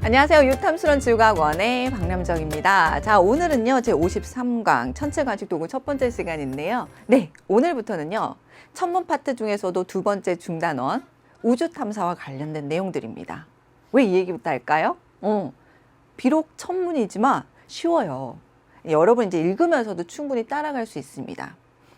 안녕하세요. 유탐스런 지구과학원의 박남정입니다. 자, 오늘은요, 제 53강 천체관측도구 첫 번째 시간인데요. 네, 오늘부터는요, 천문 파트 중에서도 두 번째 중단원, 우주 탐사와 관련된 내용들입니다. 왜 이 얘기부터 할까요? 비록 천문이지만 쉬워요. 여러분 이제 읽으면서도 충분히 따라갈 수 있습니다.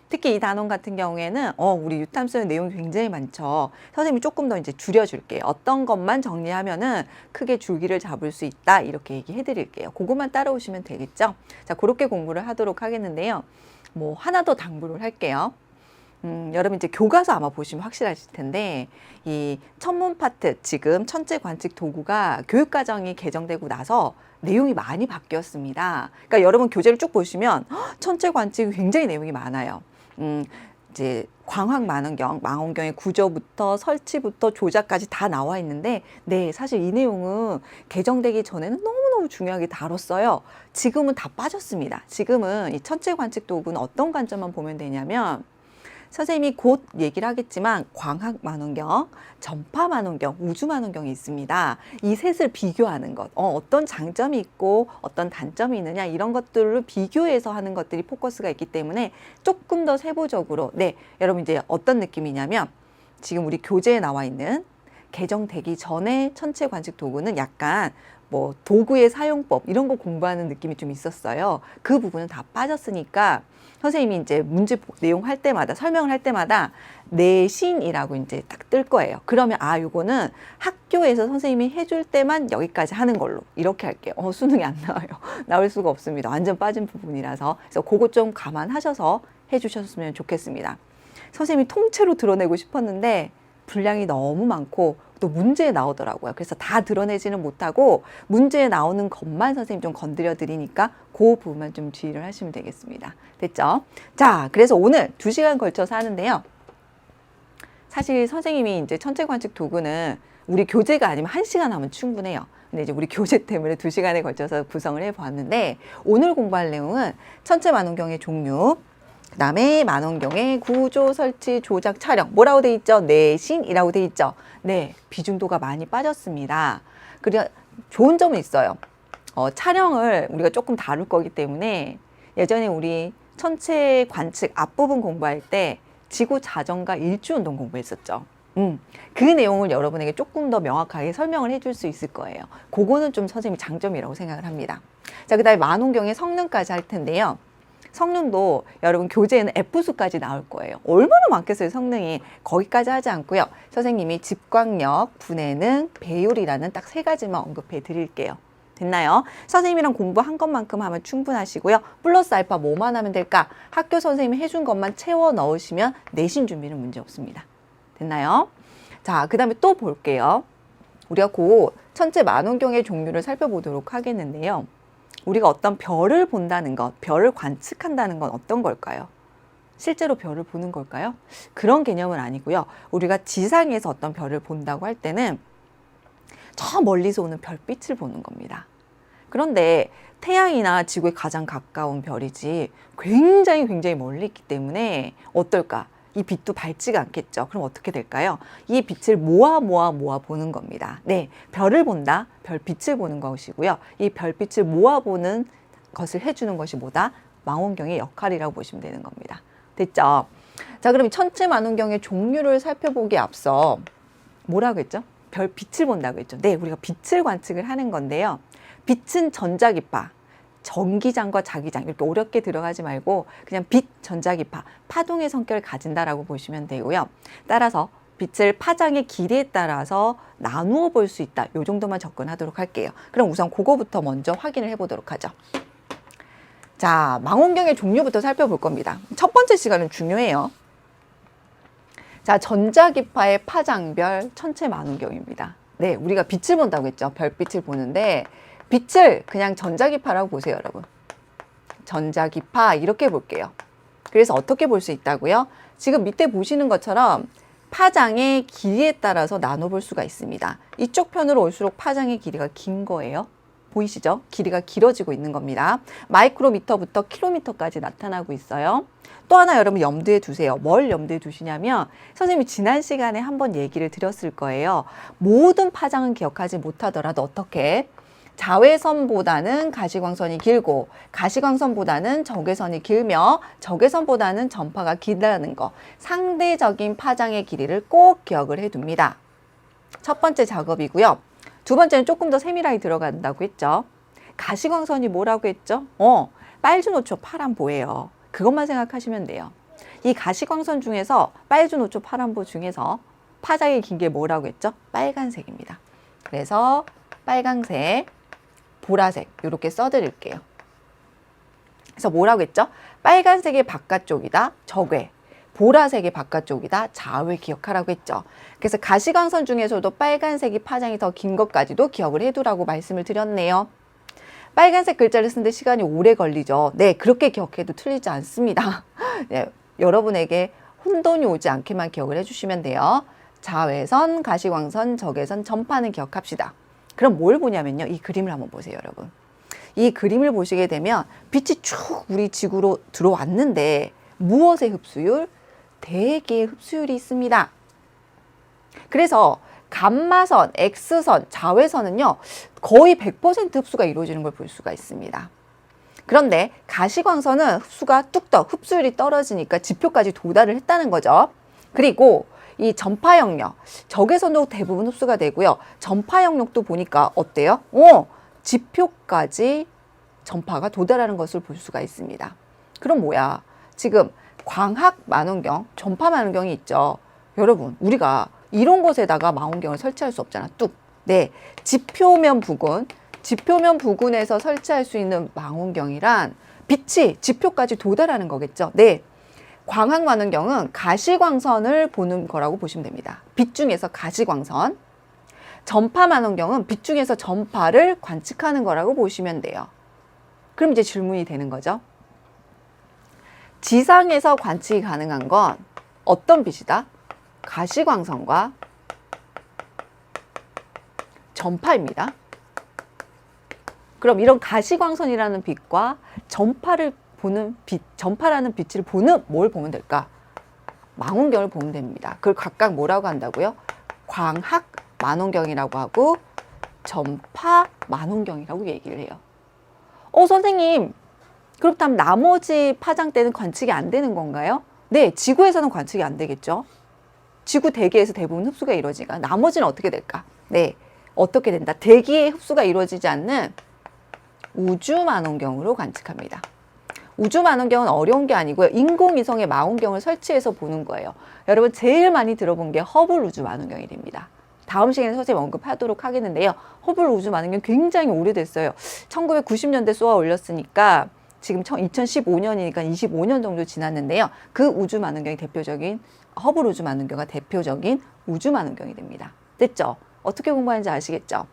특히 이 단원 같은 경우에는 우리 유탐스런 내용이 굉장히 많죠. 선생님이 조금 더 이제 줄여줄게요. 어떤 것만 정리하면은 크게 줄기를 잡을 수 있다 이렇게 얘기해 드릴게요. 그것만 따라오시면 되겠죠. 자, 그렇게 공부를 하도록 하겠는데요. 뭐 하나 더 당부를 할게요. 여러분 이제 교과서 아마 보시면 확실하실 텐데 이 천문 파트 지금 천체 관측 도구가 교육과정이 개정되고 나서 내용이 많이 바뀌었습니다. 그러니까 여러분 교재를 쭉 보시면 천체 관측이 굉장히 내용이 많아요. 이제 광학 망원경의 구조부터 설치부터 조작까지 다 나와 있는데, 네, 사실 이 내용은 개정되기 전에는 너무너무 중요하게 다뤘어요. 지금은 다 빠졌습니다. 지금은 이 천체 관측 도구는 어떤 관점만 보면 되냐면, 선생님이 곧 얘기를 하겠지만 광학 망원경, 전파 망원경, 우주 망원경이 있습니다. 이 셋을 비교하는 것, 어떤 장점이 있고 어떤 단점이 있느냐 이런 것들을 비교해서 하는 것들이 포커스가 있기 때문에 조금 더 세부적으로, 네, 여러분 이제 어떤 느낌이냐면 지금 우리 교재에 나와 있는 개정되기 전에 천체 관측 도구는 약간 뭐 도구의 사용법 이런 거 공부하는 느낌이 좀 있었어요. 그 부분은 다 빠졌으니까 선생님이 이제 문제 내용 할 때마다 설명을 할 때마다 내신이라고 이제 딱 뜰 거예요. 그러면 요거는 학교에서 선생님이 해줄 때만 여기까지 하는 걸로 이렇게 할게요. 수능이 안 나와요. 나올 수가 없습니다. 완전 빠진 부분이라서. 그래서 그거 좀 감안하셔서 해주셨으면 좋겠습니다. 선생님이 통째로 드러내고 싶었는데 분량이 너무 많고 또 문제에 나오더라고요. 그래서 다 드러내지는 못하고 문제에 나오는 것만 선생님 좀 건드려 드리니까 그 부분만 좀 주의를 하시면 되겠습니다. 됐죠? 자, 그래서 오늘 2시간 걸쳐서 하는데요. 사실 선생님이 이제 천체 관측 도구는 우리 교재가 아니면 1시간 하면 충분해요. 근데 이제 우리 교재 때문에 2시간에 걸쳐서 구성을 해보았는데 오늘 공부할 내용은 천체 망원경의 종류, 그 다음에 망원경의 구조, 설치, 조작, 촬영 뭐라고 돼 있죠? 내신이라고 돼 있죠? 네, 비중도가 많이 빠졌습니다. 그리고 좋은 점은 있어요. 촬영을 우리가 조금 다룰 거기 때문에 예전에 우리 천체 관측 앞부분 공부할 때 지구 자전과 일주운동 공부했었죠. 그 내용을 여러분에게 조금 더 명확하게 설명을 해줄 수 있을 거예요. 그거는 좀 선생님이 장점이라고 생각을 합니다. 자, 그 다음에 망원경의 성능까지 할 텐데요. 성능도 여러분 교재에는 F수까지 나올 거예요. 얼마나 많겠어요, 성능이. 거기까지 하지 않고요. 선생님이 집광력, 분해능, 배율이라는 딱 3가지만 언급해 드릴게요. 됐나요? 선생님이랑 공부한 것만큼 하면 충분하시고요. 플러스 알파 뭐만 하면 될까? 학교 선생님이 해준 것만 채워 넣으시면 내신 준비는 문제 없습니다. 됐나요? 자, 그 다음에 또 볼게요. 우리가 곧 천체 망원경의 종류를 살펴보도록 하겠는데요. 우리가 어떤 별을 본다는 것, 별을 관측한다는 건 어떤 걸까요? 실제로 별을 보는 걸까요? 그런 개념은 아니고요. 우리가 지상에서 어떤 별을 본다고 할 때는 저 멀리서 오는 별빛을 보는 겁니다. 그런데 태양이나 지구에 가장 가까운 별이지 굉장히 멀리 있기 때문에 어떨까? 이 빛도 밝지가 않겠죠. 그럼 어떻게 될까요? 이 빛을 모아 보는 겁니다. 네, 별을 본다, 별빛을 보는 것이고요. 이 별빛을 모아보는 것을 해주는 것이 뭐다? 망원경의 역할이라고 보시면 되는 겁니다. 됐죠? 자, 그럼 천체 망원경의 종류를 살펴보기에 앞서 뭐라고 했죠? 별빛을 본다고 했죠. 네, 우리가 빛을 관측을 하는 건데요. 빛은 전자기파, 전기장과 자기장 이렇게 어렵게 들어가지 말고 그냥 빛, 전자기파, 파동의 성격을 가진다라고 보시면 되고요. 따라서 빛을 파장의 길이에 따라서 나누어 볼 수 있다. 이 정도만 접근하도록 할게요. 그럼 우선 그거부터 먼저 확인을 해보도록 하죠. 자, 망원경의 종류부터 살펴볼 겁니다. 첫 번째 시간은 중요해요. 자, 전자기파의 파장별 천체 망원경입니다. 네, 우리가 빛을 본다고 했죠. 별빛을 보는데 빛을 그냥 전자기파라고 보세요, 여러분. 전자기파 이렇게 볼게요. 그래서 어떻게 볼 수 있다고요? 지금 밑에 보시는 것처럼 파장의 길이에 따라서 나눠볼 수가 있습니다. 이쪽 편으로 올수록 파장의 길이가 긴 거예요. 보이시죠? 길이가 길어지고 있는 겁니다. 마이크로미터부터 킬로미터까지 나타나고 있어요. 또 하나 여러분 염두에 두세요. 뭘 염두에 두시냐면 선생님이 지난 시간에 한번 얘기를 드렸을 거예요. 모든 파장은 기억하지 못하더라도 어떻게? 자외선보다는 가시광선이 길고 가시광선보다는 적외선이 길며 적외선보다는 전파가 길다는 거, 상대적인 파장의 길이를 꼭 기억을 해둡니다. 첫 번째 작업이고요. 두 번째는 조금 더 세밀하게 들어간다고 했죠. 가시광선이 뭐라고 했죠? 빨주노초 파란보예요. 그것만 생각하시면 돼요. 이 가시광선 중에서 빨주노초 파란보 중에서 파장이 긴 게 뭐라고 했죠? 빨간색입니다. 그래서 빨간색, 보라색 이렇게 써드릴게요. 그래서 뭐라고 했죠? 빨간색이 바깥쪽이다, 적외. 보라색이 바깥쪽이다, 자외 기억하라고 했죠. 그래서 가시광선 중에서도 빨간색이 파장이 더 긴 것까지도 기억을 해두라고 말씀을 드렸네요. 빨간색 글자를 쓰는데 시간이 오래 걸리죠. 네, 그렇게 기억해도 틀리지 않습니다. 네, 여러분에게 혼돈이 오지 않게만 기억을 해주시면 돼요. 자외선, 가시광선, 적외선, 전파는 기억합시다. 그럼 뭘 보냐면요. 이 그림을 한번 보세요, 여러분. 이 그림을 보시게 되면 빛이 쭉 우리 지구로 들어왔는데 무엇의 흡수율? 대기의 흡수율이 있습니다. 그래서 감마선, X선, 자외선은요. 거의 100% 흡수가 이루어지는 걸 볼 수가 있습니다. 그런데 가시광선은 흡수가 뚝딱 흡수율이 떨어지니까 지표까지 도달을 했다는 거죠. 그리고 이 전파 영역, 적외선도 대부분 흡수가 되고요. 전파 영역도 보니까 어때요? 지표까지 전파가 도달하는 것을 볼 수가 있습니다. 그럼 뭐야? 지금 광학 망원경, 전파 망원경이 있죠. 여러분, 우리가 이런 곳에다가 망원경을 설치할 수 없잖아. 뚝. 네, 지표면 부근에서 설치할 수 있는 망원경이란 빛이 지표까지 도달하는 거겠죠. 네. 광학 망원경은 가시광선을 보는 거라고 보시면 됩니다. 빛 중에서 가시광선. 전파 망원경은 빛 중에서 전파를 관측하는 거라고 보시면 돼요. 그럼 이제 질문이 되는 거죠. 지상에서 관측이 가능한 건 어떤 빛이다? 가시광선과 전파입니다. 그럼 이런 가시광선이라는 빛과 전파를 보는 빛, 전파라는 빛을 보는 뭘 보면 될까? 망원경을 보면 됩니다. 그걸 각각 뭐라고 한다고요? 광학 망원경이라고 하고 전파 망원경이라고 얘기를 해요. 선생님, 그렇다면 나머지 파장대는 관측이 안 되는 건가요? 네, 지구에서는 관측이 안 되겠죠. 지구 대기에서 대부분 흡수가 이루어지니까 나머지는 어떻게 될까? 네, 어떻게 된다? 대기의 흡수가 이루어지지 않는 우주 망원경으로 관측합니다. 우주 망원경은 어려운 게 아니고요. 인공위성의 망원경을 설치해서 보는 거예요. 여러분 제일 많이 들어본 게 허블 우주 망원경이 됩니다. 다음 시간에 선생님 언급하도록 하겠는데요. 허블 우주 망원경 굉장히 오래됐어요. 1990년대 쏘아 올렸으니까 지금 2015년이니까 25년 정도 지났는데요. 그 우주 망원경이 대표적인 허블 우주 망원경과 대표적인 우주 망원경이 됩니다. 됐죠? 어떻게 공부하는지 아시겠죠?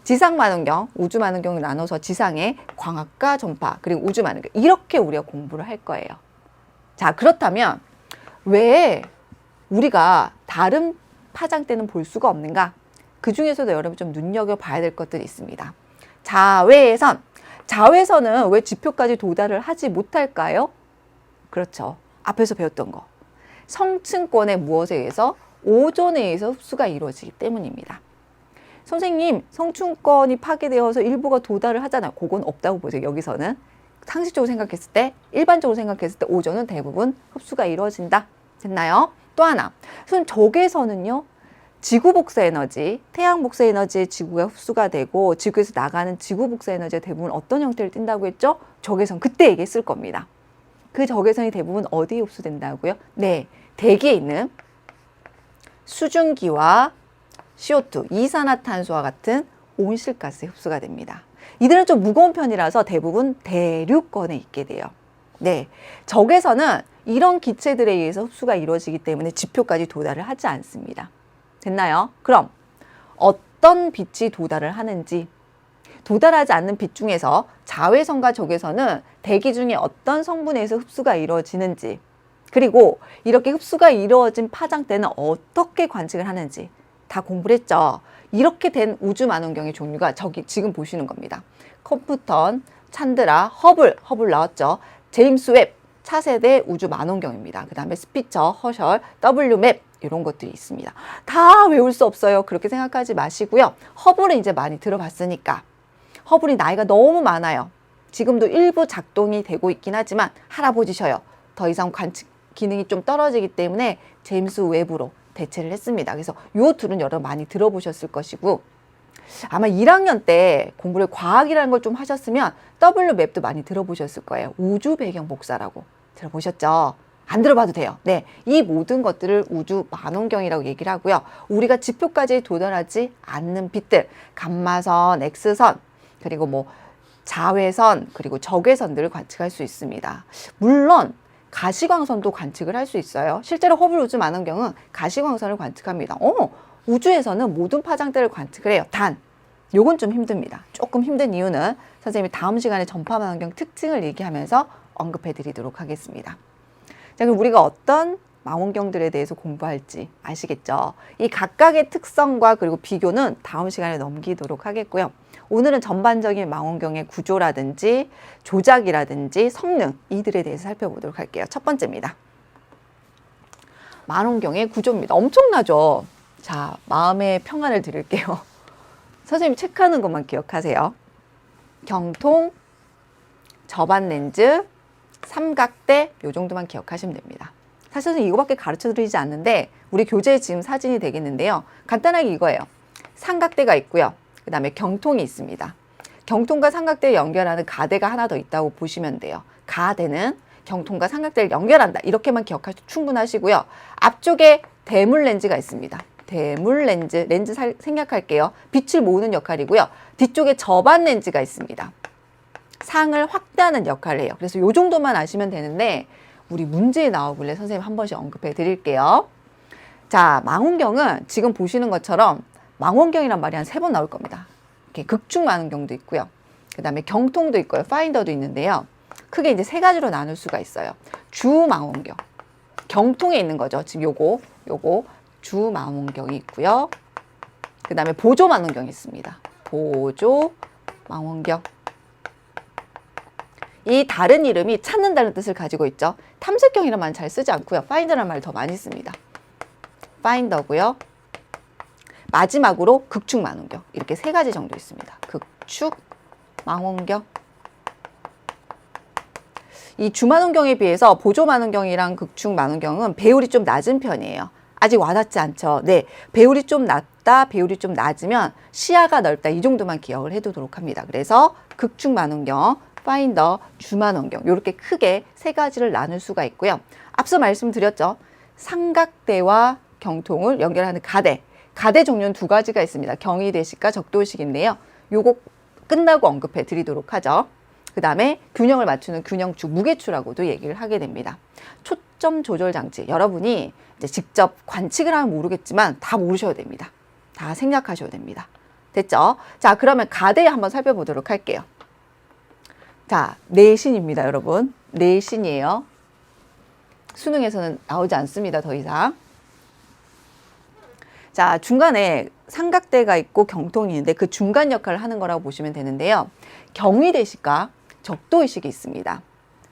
지상 망원경, 우주 망원경을 나눠서 지상의 광학과 전파, 그리고 우주 망원경 이렇게 우리가 공부를 할 거예요. 자, 그렇다면 왜 우리가 다른 파장대는 볼 수가 없는가? 그 중에서도 여러분 좀 눈여겨봐야 될 것들이 있습니다. 자외선. 자외선은 왜 지표까지 도달을 하지 못할까요? 그렇죠. 앞에서 배웠던 거. 성층권의 무엇에 의해서? 오존에 의해서 흡수가 이루어지기 때문입니다. 선생님, 성층권이 파괴되어서 일부가 도달을 하잖아요. 그건 없다고 보세요. 여기서는. 상식적으로 생각했을 때, 일반적으로 생각했을 때 오존은 대부분 흡수가 이루어진다. 됐나요? 또 하나. 적외선은요. 지구 복사 에너지, 태양 복사 에너지의 지구가 흡수가 되고 지구에서 나가는 지구 복사 에너지가 대부분 어떤 형태를 띈다고 했죠? 적외선. 그때 얘기했을 겁니다. 그 적외선이 대부분 어디에 흡수된다고요? 네, 대기에 있는 수증기와 CO2, 이산화탄소와 같은 온실가스에 흡수가 됩니다. 이들은 좀 무거운 편이라서 대부분 대륙권에 있게 돼요. 네, 적외선은 이런 기체들에 의해서 흡수가 이루어지기 때문에 지표까지 도달을 하지 않습니다. 됐나요? 그럼 어떤 빛이 도달을 하는지, 도달하지 않는 빛 중에서 자외선과 적외선은 대기 중에 어떤 성분에 의해서 흡수가 이루어지는지, 그리고 이렇게 흡수가 이루어진 파장대는 어떻게 관측을 하는지 다 공부를 했죠. 이렇게 된 우주 망원경의 종류가 저기 지금 보시는 겁니다. 컴퓨턴, 찬드라, 허블 나왔죠. 제임스 웹, 차세대 우주 망원경입니다. 그 다음에 스피처, 허셜, WMAP 이런 것들이 있습니다. 다 외울 수 없어요. 그렇게 생각하지 마시고요. 허블은 이제 많이 들어봤으니까 허블이 나이가 너무 많아요. 지금도 일부 작동이 되고 있긴 하지만 할아버지셔요. 더 이상 관측 기능이 좀 떨어지기 때문에 제임스 웹으로 대체를 했습니다. 그래서 요 둘은 여러분 많이 들어보셨을 것이고, 아마 1학년 때 공부를 과학이라는 걸 좀 하셨으면 W맵도 많이 들어보셨을 거예요. 우주 배경 복사라고 들어보셨죠? 안 들어봐도 돼요. 네, 이 모든 것들을 우주 만원경이라고 얘기를 하고요. 우리가 지표까지 도달하지 않는 빛들, 감마선, X선, 그리고 뭐 자외선, 그리고 적외선들을 관측할 수 있습니다. 물론 가시광선도 관측을 할 수 있어요. 실제로 허블 우주 만원경은 가시광선을 관측합니다. 우주에서는 모든 파장대를 관측을 해요. 단, 요건 좀 힘듭니다. 조금 힘든 이유는 선생님이 다음 시간에 전파 만원경 특징을 얘기하면서 언급해 드리도록 하겠습니다. 자, 그럼 우리가 어떤 망원경들에 대해서 공부할지 아시겠죠? 이 각각의 특성과 그리고 비교는 다음 시간에 넘기도록 하겠고요. 오늘은 전반적인 망원경의 구조라든지 조작이라든지 성능, 이들에 대해서 살펴보도록 할게요. 첫 번째입니다. 망원경의 구조입니다. 엄청나죠? 자, 마음의 평안을 드릴게요. 선생님 체크하는 것만 기억하세요. 경통, 접안 렌즈, 삼각대, 요 정도만 기억하시면 됩니다. 사실은 이거밖에 가르쳐 드리지 않는데 우리 교재에 지금 사진이 되겠는데요. 간단하게 이거예요. 삼각대가 있고요. 그 다음에 경통이 있습니다. 경통과 삼각대를 연결하는 가대가 하나 더 있다고 보시면 돼요. 가대는 경통과 삼각대를 연결한다. 이렇게만 기억하셔도 충분하시고요. 앞쪽에 대물 렌즈가 있습니다. 대물 렌즈, 생략할게요. 빛을 모으는 역할이고요. 뒤쪽에 접안 렌즈가 있습니다. 상을 확대하는 역할을 해요. 그래서 요 정도만 아시면 되는데 우리 문제에 나오길래 선생님 한 번씩 언급해 드릴게요. 자, 망원경은 지금 보시는 것처럼 망원경이란 말이 한 3번 나올 겁니다. 이렇게 극중 망원경도 있고요. 그 다음에 경통도 있고요. 파인더도 있는데요. 크게 이제 3가지로 나눌 수가 있어요. 주 망원경. 경통에 있는 거죠. 지금 요거 주 망원경이 있고요. 그 다음에 보조 망원경이 있습니다. 보조 망원경. 이 다른 이름이 찾는다는 뜻을 가지고 있죠. 탐색경이라는 말은 잘 쓰지 않고요. 파인더라는 말을 더 많이 씁니다. 파인더고요. 마지막으로 극축 망원경. 이렇게 3가지 정도 있습니다. 극축 망원경. 이 주망원경에 비해서 보조 망원경이랑 극축 망원경은 배율이 좀 낮은 편이에요. 아직 와닿지 않죠. 네, 배율이 좀 낮다, 배율이 좀 낮으면 시야가 넓다, 이 정도만 기억을 해두도록 합니다. 그래서 극축 망원경, 파인더, 주망원경 이렇게 크게 3가지를 나눌 수가 있고요. 앞서 말씀드렸죠. 삼각대와 경통을 연결하는 가대. 가대 종류는 2가지가 있습니다. 경위대식과 적도식인데요. 요거 끝나고 언급해 드리도록 하죠. 그 다음에 균형을 맞추는 균형축, 무게추라고도 얘기를 하게 됩니다. 초점 조절 장치. 여러분이 이제 직접 관측을 하면 모르겠지만 다 모르셔야 됩니다. 다 생략하셔야 됩니다. 됐죠? 자, 그러면 가대 한번 살펴보도록 할게요. 자, 내신입니다, 여러분. 내신이에요. 수능에서는 나오지 않습니다, 더 이상. 자, 중간에 삼각대가 있고 경통이 있는데 그 중간 역할을 하는 거라고 보시면 되는데요. 경위대식과 적도의식이 있습니다.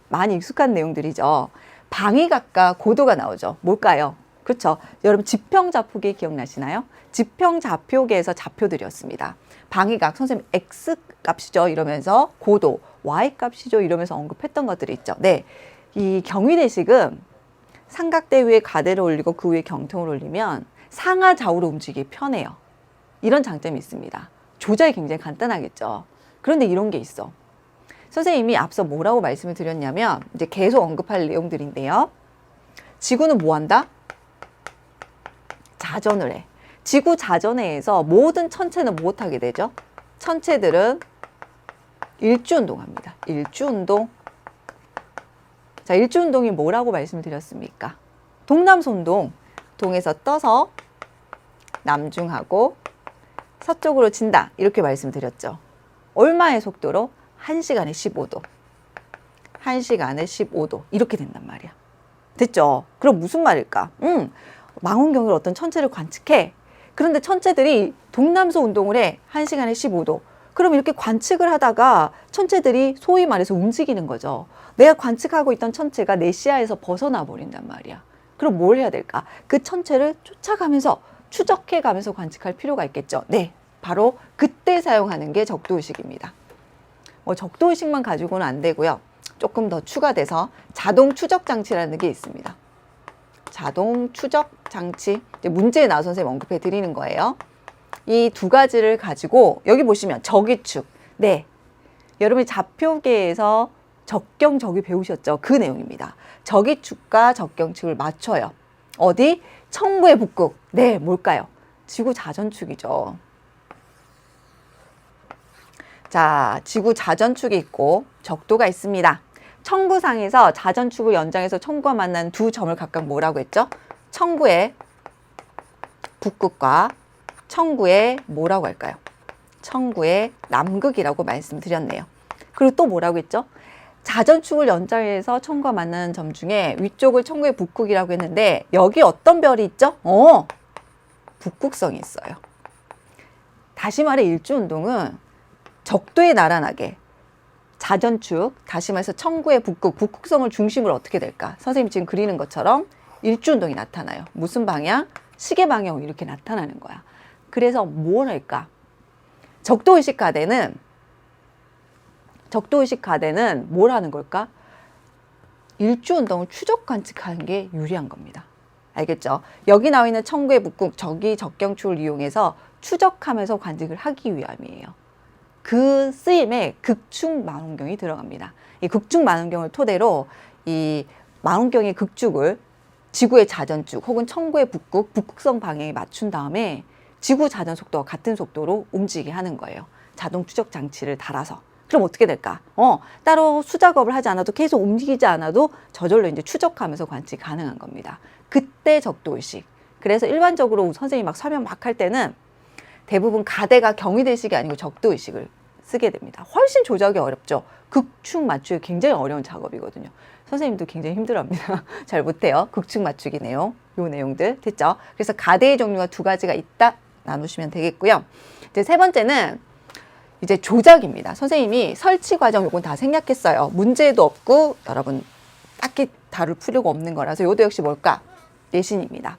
많이 익숙한 내용들이죠. 방위각과 고도가 나오죠. 뭘까요? 그렇죠. 여러분 지평좌표계 기억나시나요? 지평좌표계에서 좌표들이었습니다. 방위각, 선생님 X 값이죠 이러면서 고도, Y 값이죠 이러면서 언급했던 것들이 있죠. 네, 이 경위대식은 삼각대 위에 가대를 올리고 그 위에 경통을 올리면 상하 좌우로 움직이기 편해요. 이런 장점이 있습니다. 조작이 굉장히 간단하겠죠. 그런데 이런 게 있어. 선생님이 앞서 뭐라고 말씀을 드렸냐면 이제 계속 언급할 내용들인데요. 지구는 뭐 한다? 자전을 해. 지구 자전회에서 모든 천체는 무엇하게 되죠? 천체들은 일주운동합니다. 일주운동. 자, 일주운동이 뭐라고 말씀을 드렸습니까? 동남손동. 동에서 떠서 남중하고 서쪽으로 진다. 이렇게 말씀드렸죠. 얼마의 속도로? 1시간에 15도. 1시간에 15도. 이렇게 된단 말이야. 됐죠? 그럼 무슨 말일까? 망원경으로 어떤 천체를 관측해. 그런데 천체들이 동남서 운동을 해. 1시간에 15도. 그럼 이렇게 관측을 하다가 천체들이 소위 말해서 움직이는 거죠. 내가 관측하고 있던 천체가 내 시야에서 벗어나 버린단 말이야. 그럼 뭘 해야 될까? 그 천체를 쫓아가면서 추적해 가면서 관측할 필요가 있겠죠. 네, 바로 그때 사용하는 게 적도의식입니다. 적도의식만 가지고는 안 되고요. 조금 더 추가돼서 자동 추적 장치라는 게 있습니다. 자동 추적 장치. 문제에 나와 선생님 언급해 드리는 거예요. 이 두 가지를 가지고 여기 보시면 적위축. 네. 여러분이 좌표계에서 적경 적위 배우셨죠? 그 내용입니다. 적위축과 적경축을 맞춰요. 어디? 청구의 북극. 네, 뭘까요? 지구 자전축이죠. 자, 지구 자전축이 있고 적도가 있습니다. 청구상에서 자전축을 연장해서 청구가 만난 두 점을 각각 뭐라고 했죠? 청구의 북극과 청구의 뭐라고 할까요? 청구의 남극이라고 말씀드렸네요. 그리고 또 뭐라고 했죠? 자전축을 연장해서 청구가 만나는 점 중에 위쪽을 청구의 북극이라고 했는데 여기 어떤 별이 있죠? 북극성이 있어요. 다시 말해 일주운동은 적도에 나란하게 자전축, 다시 말해서 청구의 북극, 북극성을 중심으로 어떻게 될까? 선생님 지금 그리는 것처럼 일주운동이 나타나요. 무슨 방향? 시계 방향으로 이렇게 나타나는 거야. 그래서 뭘 할까? 적도의식 가대는 뭘 하는 걸까? 일주운동을 추적 관측하는 게 유리한 겁니다. 알겠죠? 여기 나와 있는 청구의 북극, 저기 적경축을 이용해서 추적하면서 관측을 하기 위함이에요. 그 쓰임에 극축 망원경이 들어갑니다. 이 극축 망원경을 토대로 이 망원경의 극축을 지구의 자전축 혹은 청구의 북극, 북극성 방향에 맞춘 다음에 지구 자전 속도와 같은 속도로 움직이게 하는 거예요. 자동 추적 장치를 달아서. 그럼 어떻게 될까? 따로 수작업을 하지 않아도 계속 움직이지 않아도 저절로 이제 추적하면서 관측이 가능한 겁니다. 그때 적도의식. 그래서 일반적으로 선생님이 막 설명 막 할 때는 대부분 가대가 경위대식이 아니고 적도의식을 쓰게 됩니다. 훨씬 조작이 어렵죠. 극축 맞추기 굉장히 어려운 작업이거든요. 선생님도 굉장히 힘들어합니다. 잘 못해요. 극축 맞추기 내용, 요 내용들 됐죠? 그래서 가대의 종류가 두 가지가 있다 나누시면 되겠고요. 이제 세 번째는 이제 조작입니다. 선생님이 설치 과정 요건 다 생략했어요. 문제도 없고 여러분 딱히 다룰 필요가 없는 거라서 요도 역시 뭘까? 내신입니다.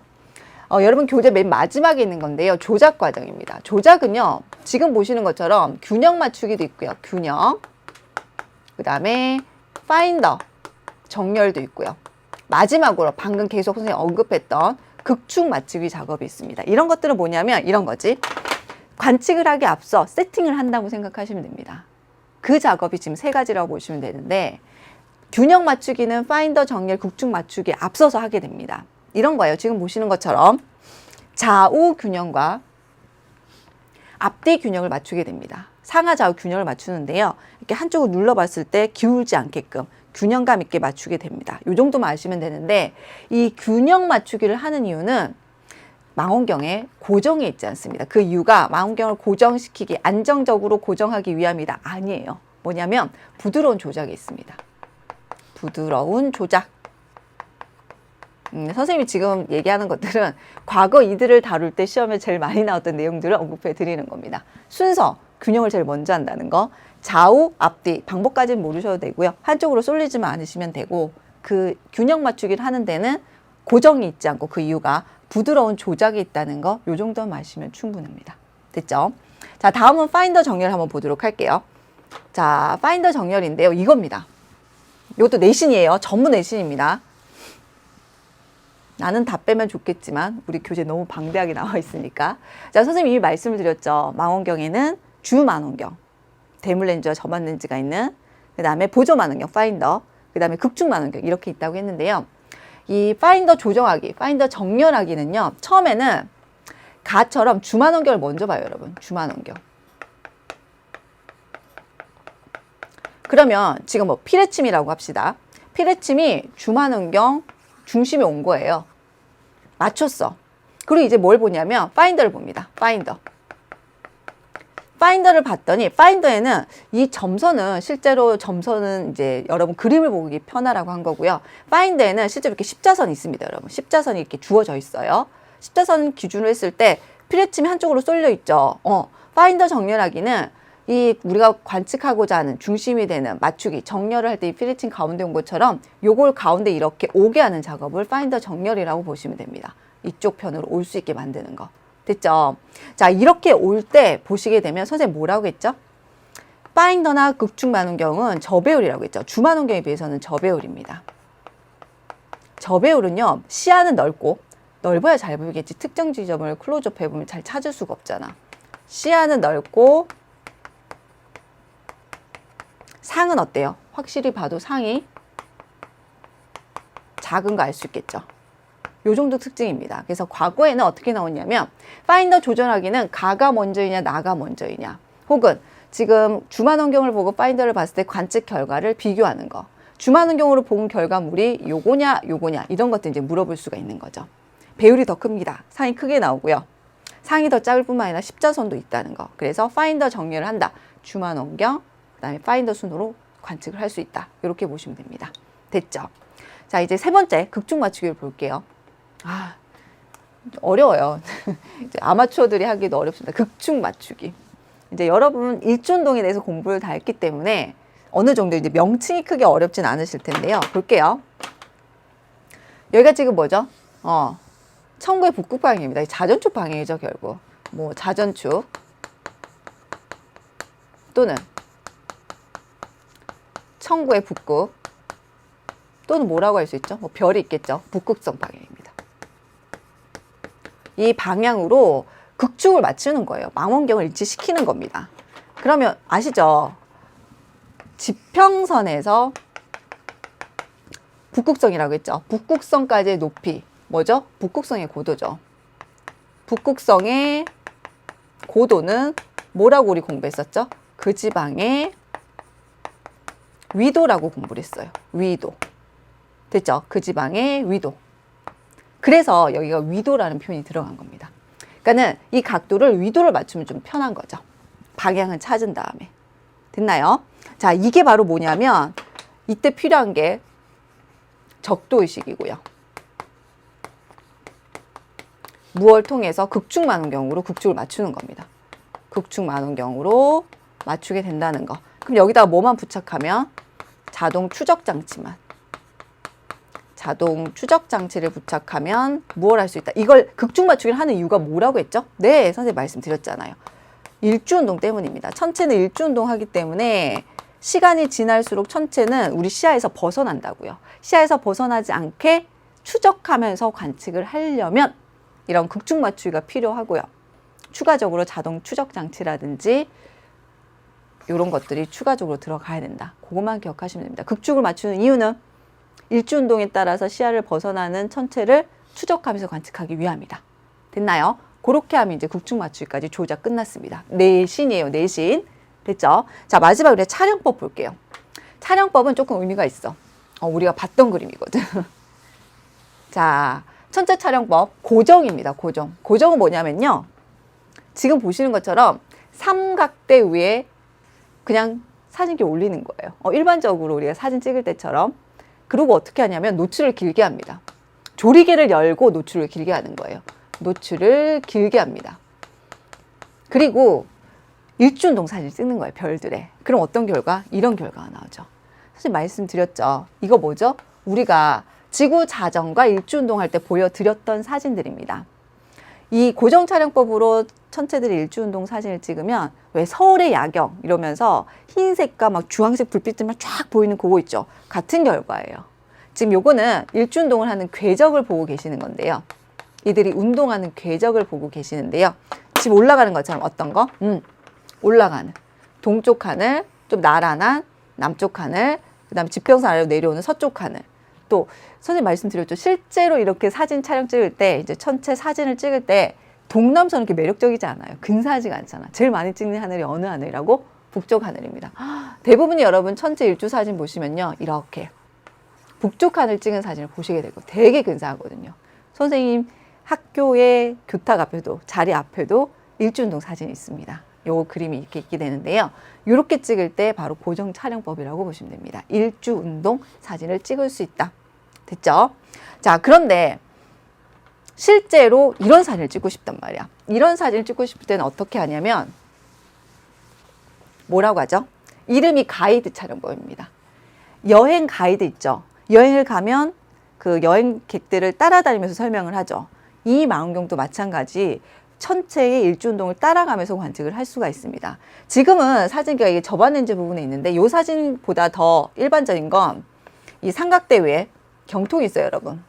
여러분 교재 맨 마지막에 있는 건데요. 조작 과정입니다. 조작은요. 지금 보시는 것처럼 균형 맞추기도 있고요. 균형. 그 다음에 파인더. 정렬도 있고요. 마지막으로 방금 계속 선생님이 언급했던 극축 맞추기 작업이 있습니다. 이런 것들은 뭐냐면 이런 거지. 관측을 하기 앞서 세팅을 한다고 생각하시면 됩니다. 그 작업이 지금 세 가지라고 보시면 되는데 균형 맞추기는 파인더, 정렬, 극축 맞추기에 앞서서 하게 됩니다. 이런 거예요. 지금 보시는 것처럼 좌우 균형과 앞뒤 균형을 맞추게 됩니다. 상하 좌우 균형을 맞추는데요. 이렇게 한쪽을 눌러봤을 때 기울지 않게끔 균형감 있게 맞추게 됩니다. 이 정도만 아시면 되는데 이 균형 맞추기를 하는 이유는 망원경에 고정이 있지 않습니다. 그 이유가 망원경을 고정시키기, 안정적으로 고정하기 위함이다. 아니에요. 뭐냐면 부드러운 조작이 있습니다. 부드러운 조작. 선생님이 지금 얘기하는 것들은 과거 이들을 다룰 때 시험에 제일 많이 나왔던 내용들을 언급해 드리는 겁니다. 순서, 균형을 제일 먼저 한다는 거, 좌우, 앞뒤, 방법까지는 모르셔도 되고요. 한쪽으로 쏠리지만 않으시면 되고 그 균형 맞추기를 하는 데는 고정이 있지 않고 그 이유가 부드러운 조작이 있다는 거, 요 정도만 아시면 충분합니다. 됐죠? 자, 다음은 파인더 정렬 한번 보도록 할게요. 자, 파인더 정렬인데요. 이겁니다. 이것도 내신이에요. 전문 내신입니다. 나는 다 빼면 좋겠지만 우리 교재 너무 방대하게 나와 있으니까. 자, 선생님이 이미 말씀을 드렸죠. 망원경에는 주 망원경, 대물 렌즈와 저만 렌즈가 있는, 그 다음에 보조 망원경, 파인더, 그 다음에 극중 망원경 이렇게 있다고 했는데요. 이 파인더 조정하기, 파인더 정렬하기는요. 처음에는 가처럼 주만원경을 먼저 봐요, 여러분. 주만원경. 그러면 지금 뭐 피레침이라고 합시다. 피레침이 주만원경 중심에 온 거예요. 맞췄어. 그리고 이제 뭘 보냐면 파인더를 봅니다. 파인더. 파인더를 봤더니 파인더에는 이 점선은 실제로 점선은 이제 여러분 그림을 보기 편하라고 한 거고요. 파인더에는 실제로 이렇게 십자선이 있습니다, 여러분. 십자선이 이렇게 주어져 있어요. 십자선 기준으로 했을 때 피레침이 한쪽으로 쏠려 있죠. 파인더 정렬하기는 이 우리가 관측하고자 하는 중심이 되는 맞추기, 정렬을 할 때 이 피레침 가운데 온 것처럼 요걸 가운데 이렇게 오게 하는 작업을 파인더 정렬이라고 보시면 됩니다. 이쪽 편으로 올 수 있게 만드는 거. 됐죠? 자, 이렇게 올 때 보시게 되면 선생님 뭐라고 했죠? 파인더나 극중만원경은 저배율이라고 했죠. 주만원경에 비해서는 저배율입니다. 저배율은요, 시야는 넓고, 넓어야 잘 보이겠지. 특정 지점을 클로즈업 해보면 잘 찾을 수가 없잖아. 시야는 넓고, 상은 어때요? 확실히 봐도 상이 작은 거 알 수 있겠죠. 요 정도 특징입니다. 그래서 과거에는 어떻게 나왔냐면 파인더 조절하기는 가가 먼저이냐 나가 먼저이냐, 혹은 지금 주만원경을 보고 파인더를 봤을 때 관측 결과를 비교하는 거, 주만원경으로 본 결과물이 요거냐 요거냐 이런 것들 이제 물어볼 수가 있는 거죠. 배율이 더 큽니다. 상이 크게 나오고요. 상이 더 작을 뿐만 아니라 십자선도 있다는 거. 그래서 파인더 정렬을 한다. 주만원경, 그다음에 파인더 순으로 관측을 할 수 있다. 이렇게 보시면 됩니다. 됐죠? 자, 이제 세 번째 극중 맞추기를 볼게요. 아, 어려워요. 이제 아마추어들이 하기도 어렵습니다. 극중 맞추기. 이제 여러분 일주운동에 대해서 공부를 다 했기 때문에 어느 정도 이제 명칭이 크게 어렵진 않으실 텐데요. 볼게요. 여기가 지금 뭐죠? 청구의 북극 방향입니다. 자전축 방향이죠, 결국. 뭐 자전축 또는 청구의 북극 또는 뭐라고 할 수 있죠? 뭐 별이 있겠죠. 북극성 방향입니다. 이 방향으로 극중을 맞추는 거예요. 망원경을 일치시키는 겁니다. 그러면 아시죠? 지평선에서 북극성이라고 했죠. 북극성까지의 높이 뭐죠? 북극성의 고도죠. 북극성의 고도는 뭐라고 우리 공부했었죠? 그 지방의 위도라고 공부를 했어요. 위도. 됐죠? 그 지방의 위도. 그래서 여기가 위도라는 표현이 들어간 겁니다. 그러니까는 이 각도를 위도를 맞추면 좀 편한 거죠. 방향은 찾은 다음에. 됐나요? 자, 이게 바로 뭐냐면 이때 필요한 게 적도의식이고요. 무엇을 통해서 극중만원경으로 극중을 맞추는 겁니다. 극중만원경으로 맞추게 된다는 거. 그럼 여기다가 뭐만 부착하면 자동 추적 장치만. 자동 추적 장치를 부착하면 무엇을 할 수 있다. 이걸 극중 맞추기를 하는 이유가 뭐라고 했죠? 네, 선생님 말씀드렸잖아요. 일주운동 때문입니다. 천체는 일주운동 하기 때문에 시간이 지날수록 천체는 우리 시야에서 벗어난다고요. 시야에서 벗어나지 않게 추적하면서 관측을 하려면 이런 극중 맞추기가 필요하고요. 추가적으로 자동 추적 장치라든지 이런 것들이 추가적으로 들어가야 된다. 그것만 기억하시면 됩니다. 극중을 맞추는 이유는 일주운동에 따라서 시야를 벗어나는 천체를 추적하면서 관측하기 위함이다. 됐나요? 그렇게 하면 이제 극중 맞추기까지 조작 끝났습니다. 내신이에요, 내신. 됐죠? 자, 마지막으로 촬영법 볼게요. 촬영법은 조금 의미가 있어. 우리가 봤던 그림이거든. 자, 천체 촬영법 고정입니다. 고정. 고정은 뭐냐면요. 지금 보시는 것처럼 삼각대 위에 그냥 사진기 올리는 거예요. 일반적으로 우리가 사진 찍을 때처럼. 그리고 어떻게 하냐면 노출을 길게 합니다. 조리개를 열고 노출을 길게 하는 거예요. 노출을 길게 합니다. 그리고 일주운동 사진을 찍는 거예요. 별들의. 그럼 어떤 결과? 이런 결과가 나오죠. 사실 말씀드렸죠. 이거 뭐죠? 우리가 지구 자전과 일주운동 할 때 보여드렸던 사진들입니다. 이 고정 촬영법으로 천체들이 일주운동 사진을 찍으면 왜 서울의 야경 이러면서 흰색과 막 주황색 불빛들만 쫙 보이는 그거 있죠. 같은 결과예요. 지금 요거는 일주운동을 하는 궤적을 보고 계시는 건데요. 이들이 운동하는 궤적을 보고 계시는데요. 지금 올라가는 것처럼 어떤 거? 올라가는 동쪽 하늘, 좀 나란한 남쪽 하늘, 그 다음에 지평선 아래로 내려오는 서쪽 하늘. 또 선생님 말씀드렸죠. 실제로 이렇게 사진 촬영 찍을 때 이제 천체 사진을 찍을 때 동남선은 이렇게 매력적이지 않아요. 근사하지가 않잖아. 제일 많이 찍는 하늘이 어느 하늘이라고? 북쪽 하늘입니다. 대부분이 여러분 천체 일주 사진 보시면요. 이렇게 북쪽 하늘 찍은 사진을 보시게 되고 되게 근사하거든요. 선생님 학교의 교탁 앞에도 자리 앞에도 일주운동 사진이 있습니다. 요 그림이 이렇게 있게 되는데요. 이렇게 찍을 때 바로 고정 촬영법이라고 보시면 됩니다. 일주운동 사진을 찍을 수 있다. 됐죠? 자, 그런데 실제로 이런 사진을 찍고 싶단 말이야. 이런 사진을 찍고 싶을 때는 어떻게 하냐면 뭐라고 하죠? 이름이 가이드 촬영법입니다. 여행 가이드 있죠? 여행을 가면 그 여행객들을 따라다니면서 설명을 하죠. 이 망원경도 마찬가지 천체의 일주운동을 따라가면서 관측을 할 수가 있습니다. 지금은 사진기가 이게 접안렌즈 부분에 있는데 이 사진보다 더 일반적인 건 이 삼각대 위에 경통이 있어요, 여러분.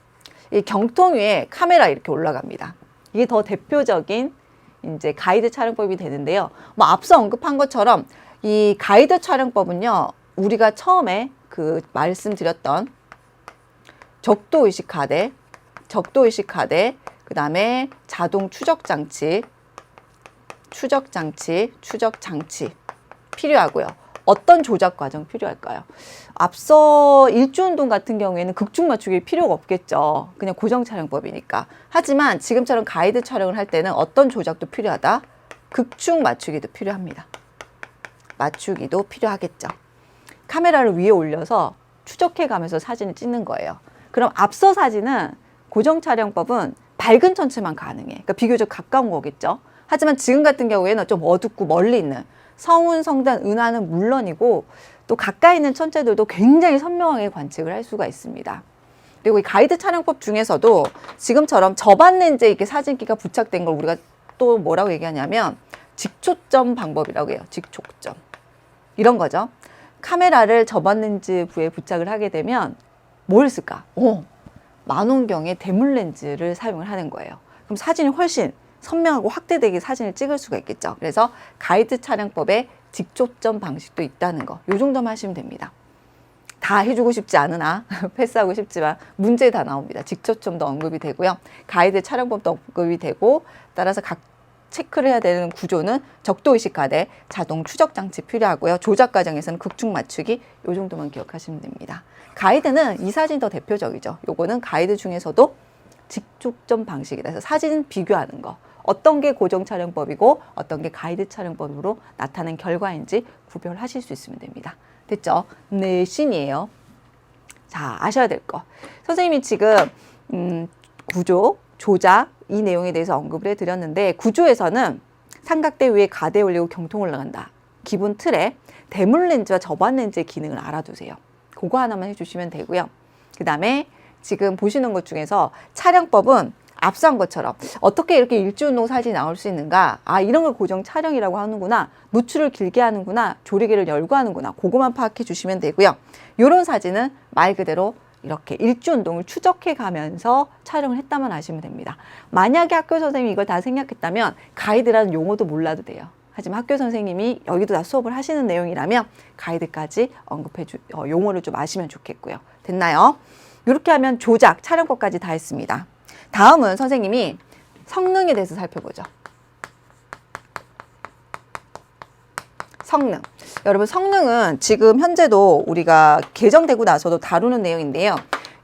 이 경통 위에 카메라 이렇게 올라갑니다. 이게 더 대표적인 이제 가이드 촬영법이 되는데요. 뭐 앞서 언급한 것처럼 이 가이드 촬영법은요, 우리가 처음에 그 말씀드렸던 적도의식 카드, 그 다음에 자동 추적 장치 필요하고요. 어떤 조작 과정 필요할까요? 앞서 일주운동 같은 경우에는 극중 맞추기 필요가 없겠죠. 그냥 고정 촬영법이니까. 하지만 지금처럼 가이드 촬영을 할 때는 어떤 조작도 필요하다? 극중 맞추기도 필요합니다. 맞추기도 필요하겠죠. 카메라를 위에 올려서 추적해 가면서 사진을 찍는 거예요. 그럼 앞서 사진은 고정 촬영법은 밝은 천체만 가능해. 그러니까 비교적 가까운 거겠죠. 하지만 지금 같은 경우에는 좀 어둡고 멀리 있는 성운, 성단, 은하는 물론이고 또 가까이 있는 천체들도 굉장히 선명하게 관측을 할 수가 있습니다. 그리고 이 가이드 촬영법 중에서도 지금처럼 접안 렌즈에 이렇게 사진기가 부착된 걸 우리가 또 뭐라고 얘기하냐면 직초점 방법이라고 해요. 직초점. 이런 거죠. 카메라를 접안 렌즈 부에 부착을 하게 되면 뭘 쓸까? 망원경의 대물 렌즈를 사용을 하는 거예요. 그럼 사진이 훨씬 선명하고 확대되게 사진을 찍을 수가 있겠죠. 그래서 가이드 촬영법에 직초점 방식도 있다는 거. 요 정도만 하시면 됩니다. 다 해주고 싶지 않으나 패스하고 싶지만 문제 다 나옵니다. 직초점도 언급이 되고요. 가이드 촬영법도 언급이 되고 따라서 각 체크를 해야 되는 구조는 적도의식 카드, 자동 추적 장치 필요하고요. 조작 과정에서는 극중 맞추기 요 정도만 기억하시면 됩니다. 가이드는 이 사진이 더 대표적이죠. 요거는 가이드 중에서도 직초점 방식이다. 그래서 사진 비교하는 거. 어떤 게 고정 촬영법이고 어떤 게 가이드 촬영법으로 나타낸 결과인지 구별하실 수 있으면 됩니다. 됐죠? 네, 신이에요. 자, 아셔야 될 거. 선생님이 지금 구조, 조작 이 내용에 대해서 언급을 해드렸는데 구조에서는 삼각대 위에 가대 올리고 경통 올라간다. 기본 틀에 대물 렌즈와 접안 렌즈의 기능을 알아두세요. 그거 하나만 해주시면 되고요. 그 다음에 지금 보시는 것 중에서 촬영법은 앞서 한 것처럼 어떻게 이렇게 일주운동 사진이 나올 수 있는가, 아 이런 걸 고정 촬영이라고 하는구나, 노출을 길게 하는구나, 조리개를 열고 하는구나, 그거만 파악해 주시면 되고요. 이런 사진은 말 그대로 이렇게 일주운동을 추적해 가면서 촬영을 했다만 아시면 됩니다. 만약에 학교 선생님이 이걸 다 생략했다면 가이드라는 용어도 몰라도 돼요. 하지만 학교 선생님이 여기도 다 수업을 하시는 내용이라면 가이드까지 용어를 좀 아시면 좋겠고요. 됐나요? 이렇게 하면 조작, 촬영법까지 다 했습니다. 다음은 선생님이 성능에 대해서 살펴보죠. 성능. 여러분 성능은 지금 현재도 우리가 개정되고 나서도 다루는 내용인데요.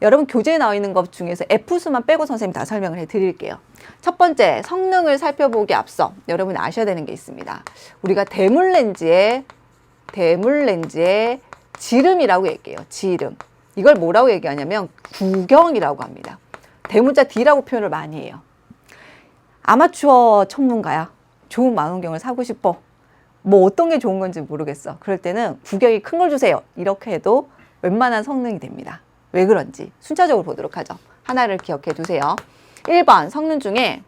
여러분 교재에 나와 있는 것 중에서 F수만 빼고 선생님 다 설명을 해드릴게요. 첫 번째 성능을 살펴보기 앞서 여러분이 아셔야 되는 게 있습니다. 우리가 대물 렌즈의 지름이라고 얘기해요. 지름. 이걸 뭐라고 얘기하냐면 구경이라고 합니다. 대문자 D라고 표현을 많이 해요. 아마추어 전문가야. 좋은 망원경을 사고 싶어. 뭐 어떤 게 좋은 건지 모르겠어. 그럴 때는 구경이 큰 걸 주세요. 이렇게 해도 웬만한 성능이 됩니다. 왜 그런지 순차적으로 보도록 하죠. 하나를 기억해 두세요. 1번 성능 중에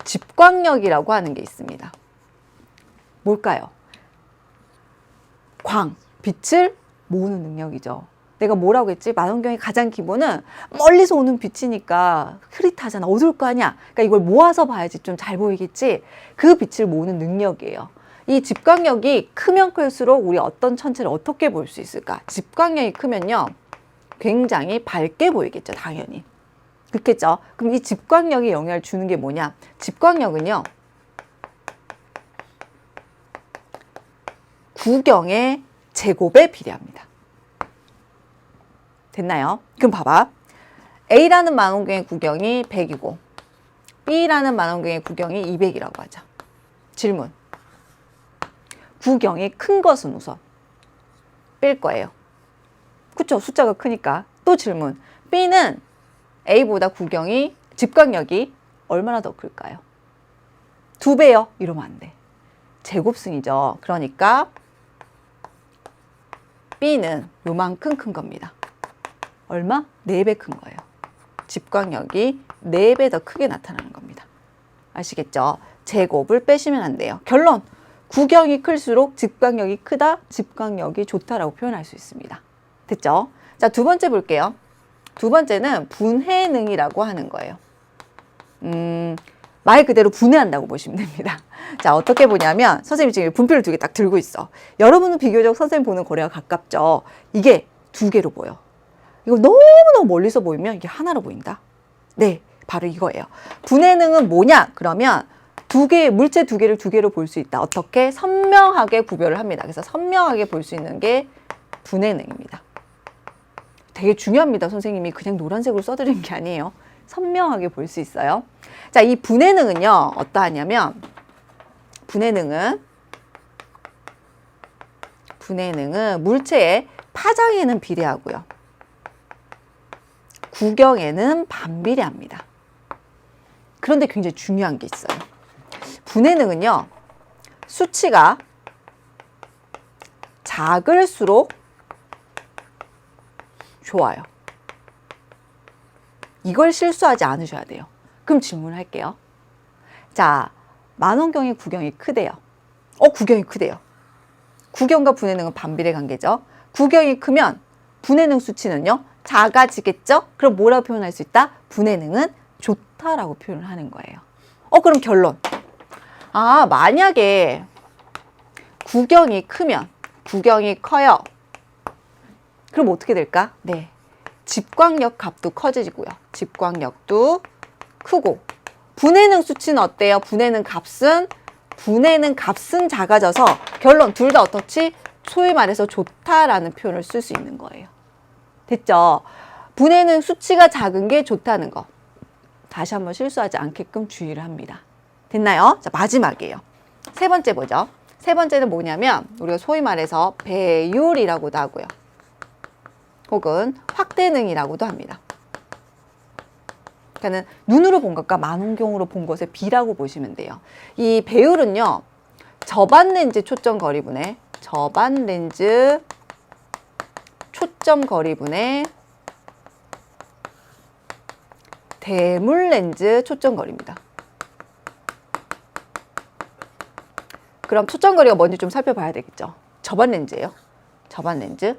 집광력이라고 하는 게 있습니다. 뭘까요? 빛을 모으는 능력이죠. 내가 뭐라고 했지? 망원경의 가장 기본은 멀리서 오는 빛이니까 흐릿하잖아. 어두울 거 아니야. 그러니까 이걸 모아서 봐야지 좀 잘 보이겠지. 그 빛을 모으는 능력이에요. 이 집광력이 크면 클수록 우리 어떤 천체를 어떻게 볼 수 있을까? 집광력이 크면요. 굉장히 밝게 보이겠죠. 당연히. 그렇겠죠. 그럼 이 집광력에 영향을 주는 게 뭐냐? 집광력은요. 구경의 제곱에 비례합니다. 됐나요? 그럼 봐봐. A라는 망원경의 구경이 100이고 B라는 망원경의 구경이 200이라고 하자. 질문. 구경이 큰 것은 우선 뺄 거예요. 그쵸? 숫자가 크니까. 또 질문. B는 A보다 구경이 집광력이 얼마나 더 클까요? 2배요? 이러면 안 돼. 제곱승이죠. 그러니까 B는 요만큼 큰 겁니다. 얼마? 4배 큰 거예요. 집광력이 4배 더 크게 나타나는 겁니다. 아시겠죠? 제곱을 빼시면 안 돼요. 결론! 구경이 클수록 집광력이 크다, 집광력이 좋다라고 표현할 수 있습니다. 됐죠? 자, 두 번째 볼게요. 두 번째는 분해능이라고 하는 거예요. 말 그대로 분해한다고 보시면 됩니다. 자, 어떻게 보냐면 선생님이 지금 분필을 두 개 딱 들고 있어. 여러분은 비교적 선생님 보는 거리가 가깝죠. 이게 두 개로 보여. 이거 너무너무 멀리서 보이면 이게 하나로 보인다. 네, 바로 이거예요. 분해능은 뭐냐? 그러면 물체 두 개를 두 개로 볼 수 있다. 어떻게? 선명하게 구별을 합니다. 그래서 선명하게 볼 수 있는 게 분해능입니다. 되게 중요합니다. 선생님이 그냥 노란색으로 써드린 게 아니에요. 선명하게 볼 수 있어요. 자, 이 분해능은요, 어떠하냐면, 분해능은 물체의 파장에는 비례하고요. 구경에는 반비례합니다. 그런데 굉장히 중요한 게 있어요. 분해능은요, 수치가 작을수록 좋아요. 이걸 실수하지 않으셔야 돼요. 그럼 질문을 할게요. 자, 만원경의 구경이 크대요. 구경이 크대요. 구경과 분해능은 반비례 관계죠. 구경이 크면 분해능 수치는요, 작아지겠죠? 그럼 뭐라고 표현할 수 있다? 분해능은 좋다라고 표현을 하는 거예요. 그럼 결론. 만약에 구경이 커요. 그럼 어떻게 될까? 네. 집광력 값도 커지고요. 집광력도 크고. 분해능 수치는 어때요? 분해능 값은 작아져서 결론 둘 다 어떻지? 소위 말해서 좋다라는 표현을 쓸 수 있는 거예요. 됐죠? 분해능 수치가 작은 게 좋다는 거. 다시 한번 실수하지 않게끔 주의를 합니다. 됐나요? 자, 마지막이에요. 세 번째 보죠. 세 번째는 뭐냐면 우리가 소위 말해서 배율이라고도 하고요. 혹은 확대능이라고도 합니다. 그러니까 눈으로 본 것과 만원경으로 본 것의 비라고 보시면 돼요. 이 배율은요, 저반렌즈 초점거리분의 대물렌즈 초점거리입니다. 그럼 초점거리가 뭔지 좀 살펴봐야 되겠죠. 저반렌즈예요. 저반렌즈.